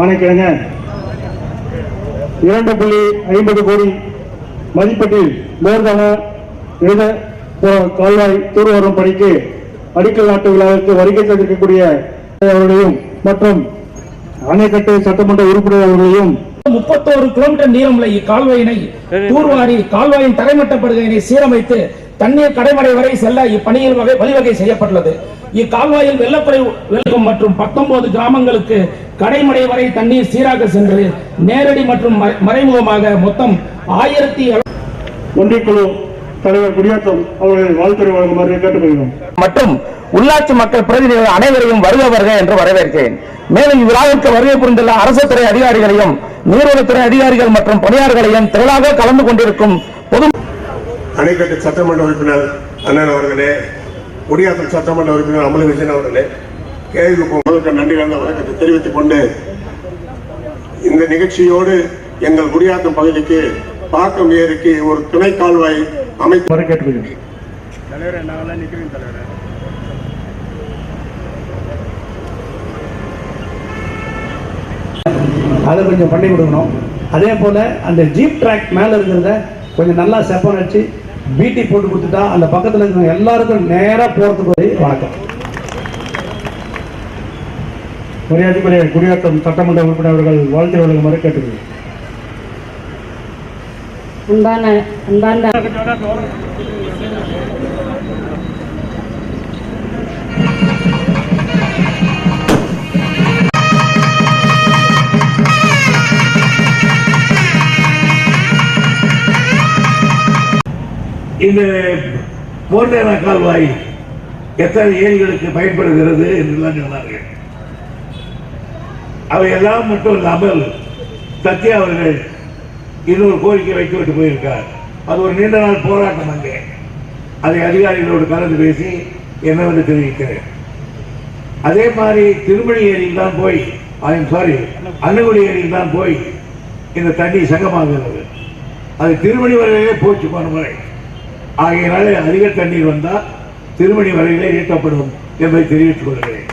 ஆணைக்கிழங்க 2.50 கோடி மதிப்பீட்டில் மேற்கான கால்வாய் தூர்வாரும் பணிக்கு அடிக்கல் நாட்டு விழாவிற்கு வருகை தந்திருக்கக்கூடிய அவர்களையும் மற்றும் அணைக்கட்டு சட்டமன்ற உறுப்பினர் அவர்களையும் 31 கிலோமீட்டர் நீளமுள்ள இக்கால்வாயினை தூர்வாரி கால்வாயின் தரைமட்டப்படுகையினை சீரமைத்து தண்ணீர் கடைமடை வரை செல்ல இப்பணியில் வழிவகை செய்யப்பட்டுள்ளது. இக்கால்வாயில் வெள்ளக்குறை மற்றும் 19 கிராமங்களுக்கு கடைமடை வரை தண்ணீர் சீராக சென்று நேரடி மற்றும் மறைமுகமாக மொத்தம் 1000 ஒன்றியக்குழு தலைவர் குடியாத்தம் அவர்களை வாழ்த்துறை வழங்குமாறு கேட்டுக்கொள்கிறோம். மற்றும் உள்ளாட்சி மக்கள் பிரதிநிதிகள் அனைவரையும் வருக என்று வரவேற்கிறேன். மேலும் இவ்விழாவிற்கு வருகை புரிந்துள்ள அரசு துறை அதிகாரிகளையும் நீர்வளத்துறை அதிகாரிகள் மற்றும் பணியாளர்களையும் திரளாக கலந்து கொண்டிருக்கும் பொது அணைக்கட்டு சட்டமன்ற உறுப்பினர் அண்ணன் அவர்களே, குடியாத்தம் சட்டமன்ற உறுப்பினர் அமல விஜயன் அவர்களே, கேள்விக்கு நன்றி கலந்த வணக்கத்தை தெரிவித்துக் கொண்டு இந்த நிகழ்ச்சியோடு எங்கள் குடியாத்தம் பகுதிக்கு பாக்கம் ஏரிக்கு ஒரு துணை கால்வாய் அமைத்து கேட்டுக்கொள்கிறேன். அதை கொஞ்சம் பண்ணி கொடுக்கணும். அதே போல் அந்த ஜீப் ட்ராக் மேலே இருக்கிறத கொஞ்சம் நல்லா செப்பன் வச்சு பிடி போட்டு கொடுத்துட்டா அந்த பக்கத்தில் இருக்கிற எல்லாருக்கும் நேராக போகிறதுக்கு வணக்கம். மரியாதைக்குரிய குடியாத்தம் சட்டமன்ற உறுப்பினர் அவர்கள் வாழ்த்து வழங்குமாறு கேட்டுக்கொள்கிறேன். இந்த மோர்டேனா கால்வாய் எத்தனை ஏரிகளுக்கு பயன்படுகிறது என்றுதான் சொன்னார்கள். அவையெல்லாம் மட்டும் இல்லாமல் சத்யா அவர்கள் இன்னொரு கோரிக்கை வைத்துவிட்டு போயிருக்கார். அது ஒரு நீண்ட நாள் போராட்டம். அங்கே அதை அதிகாரிகளோடு கலந்து பேசி என்னவென்று தெரிவிக்கிறேன். அதே மாதிரி திருமணி ஏரியில் தான் போய் அன்னகுடி ஏரியில் தான் போய் இந்த தண்ணி சங்கமாகிறது. அது திருமணி வரையிலே போச்சு போன முறை. ஆகையினாலே அதிக தண்ணீர் வந்தால் திருமணி வரையிலே இயக்கப்படும் என்பதை தெரிவித்துக் கொள்கிறேன்.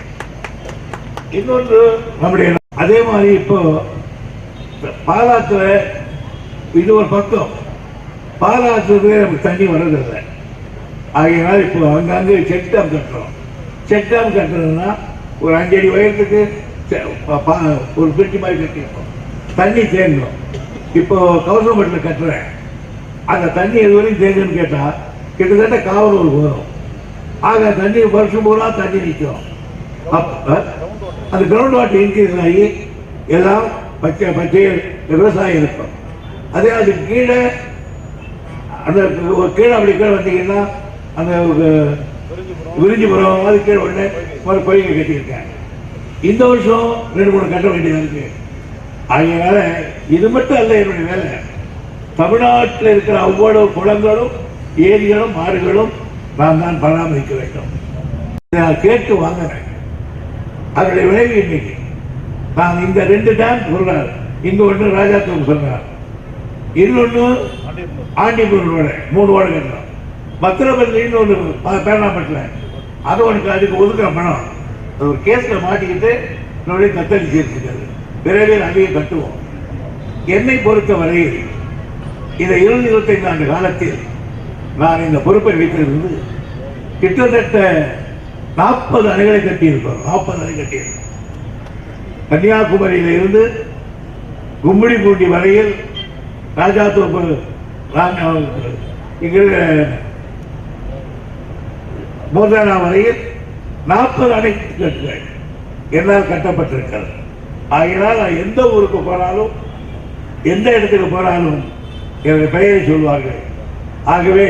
இன்னொன்று நம்முடைய அதே மாதிரி இப்போ பாலாத்துல இது ஒரு பக்கம், பாலாத்துல நமக்கு தண்ணி வர்றதில்லை. ஆகையினால் இப்போ அங்கங்கே செக் டேம் கட்டுறோம். செக் டேம் கட்டுறதுன்னா ஒரு 5 அடி உயரத்துக்கு ஒரு பெட்டி மாதிரி கட்டிருக்கோம், தண்ணி தேங்கணும். இப்போ கவசம்பட்டில் கட்டுறேன், அந்த தண்ணி எதுவரையும் தேங்குன்னு கேட்டால் கிட்டத்தட்ட காவலூருக்கு வரும். ஆக தண்ணி வருஷம் பூரா தண்ணி நிற்கும். அப்போ அந்த கிரவுண்ட் வாட்டர் இன்க்ரீஸ் ஆகி எல்லாம் பச்சை விவசாயம் இருக்கும். அதே அதுக்கு கீழே அந்த கீழே அப்படி கீழே வந்தீங்கன்னா அந்த விரிஞ்சிபுரம் அது கீழே உடனே கோயிலை கட்டியிருக்கேன். இந்த வருஷம் 2-3 கட்ட வேண்டியதாக இருக்கு. அதனால இது மட்டும் அல்ல என்னுடைய வேலை. தமிழ்நாட்டில் இருக்கிற அவ்வளவு குளங்களும் ஏரிகளும் ஆறுகளும் நான் தான் பராமரிக்க வேண்டும். நான் கேட்டு வாங்கினேன். அதனுடைய விளைவு இன்னைக்கு நான் இந்த 2 டேம் சொல்றார். இங்க ஒன்று ராஜாத்தூர் சொல்றார், இன்னொன்று ஆண்டிபுரோட 3 ஓட கட்டணும். பத்திரபல்லின்னு ஒன்று பேரணாப்பட்டில் அது ஒன்று அதுக்கு ஒதுக்குற பணம் அது ஒரு கேஸ்ல மாட்டிக்கிட்டு என்னுடைய தத்தளிச்சு இருக்கிறது. விரைவில் அதையும் கட்டுவோம். என்னை பொறுத்த வரையில் இந்த 25 ஆண்டு காலத்தில் நான் இந்த பொறுப்பை வைத்திருந்து கிட்டத்தட்ட 40 அணைகளை கட்டியிருக்கோம். 40 அணை கட்டியிருக்கோம். கன்னியாகுமரியில இருந்து கும்மிடிப்பூண்டி வரையில் ராஜாத்தோப்பு மோர்தானா வரையில் 40 அணை கட்டுகள் என்னால் கட்டப்பட்டிருக்கிறது. ஆகையினால் நான் எந்த ஊருக்கு போனாலும் எந்த இடத்துக்கு போனாலும் என்னுடைய பெயரை சொல்வார்கள். ஆகவே